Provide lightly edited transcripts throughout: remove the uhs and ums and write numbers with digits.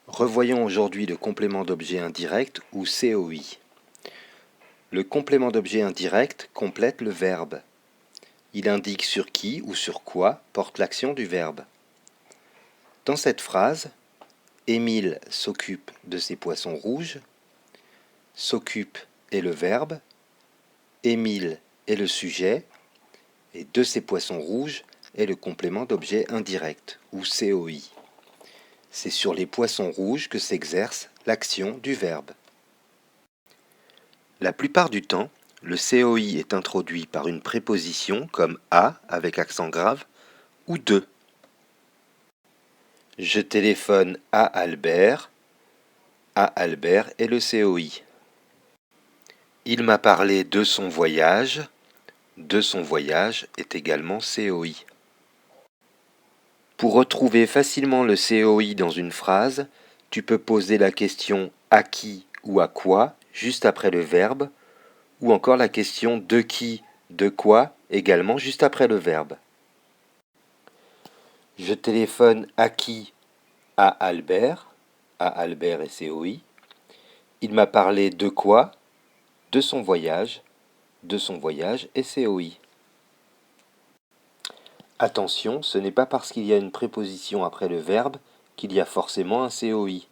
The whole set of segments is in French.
Revoyons aujourd'hui le complément d'objet indirect ou COI. Le complément d'objet indirect complète le verbe. Il indique sur qui ou sur quoi porte l'action du verbe. Dans cette phrase, Émile s'occupe de ses poissons rouges. S'occupe est le verbe, Émile est le sujet, et de ses poissons rouges est le complément d'objet indirect ou COI. C'est sur les poissons rouges que s'exerce l'action du verbe. La plupart du temps, le COI est introduit par une préposition comme à avec accent grave ou de. Je téléphone à Albert. À Albert est le COI. Il m'a parlé de son voyage. De son voyage est également COI. Pour retrouver facilement le COI dans une phrase, tu peux poser la question à qui ou à quoi juste après le verbe, ou encore la question de qui, de quoi également juste après le verbe. Je téléphone à qui? À Albert. À Albert est COI. Il m'a parlé de quoi? De son voyage. De son voyage est COI. Attention, ce n'est pas parce qu'il y a une préposition après le verbe qu'il y a forcément un COI.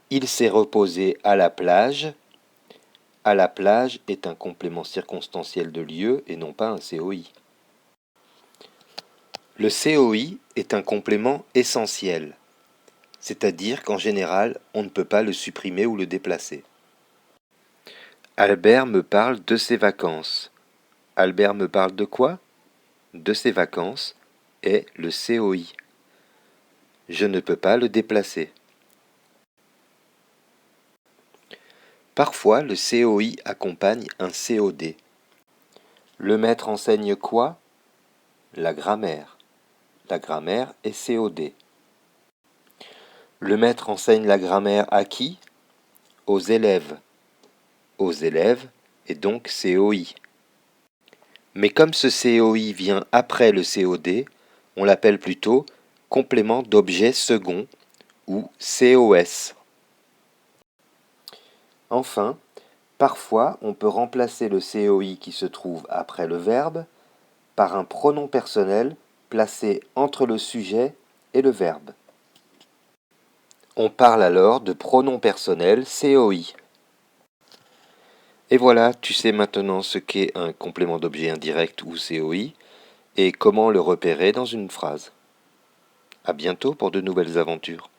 Il s'est reposé à la plage. À la plage est un complément circonstanciel de lieu et non pas un COI. Le COI est un complément essentiel, c'est-à-dire qu'en général, on ne peut pas le supprimer ou le déplacer. Albert me parle de ses vacances. Albert me parle de quoi? De ses vacances est le COI. Je ne peux pas le déplacer. Parfois, le COI accompagne un COD. Le maître enseigne quoi? La grammaire. La grammaire est COD. Le maître enseigne la grammaire à qui? Aux élèves. Aux élèves est donc COI. Mais comme ce COI vient après le COD, on l'appelle plutôt complément d'objet second ou COS. Enfin, parfois on peut remplacer le COI qui se trouve après le verbe par un pronom personnel placé entre le sujet et le verbe. On parle alors de pronom personnel COI. Et voilà, tu sais maintenant ce qu'est un complément d'objet indirect ou COI et comment le repérer dans une phrase. À bientôt pour de nouvelles aventures.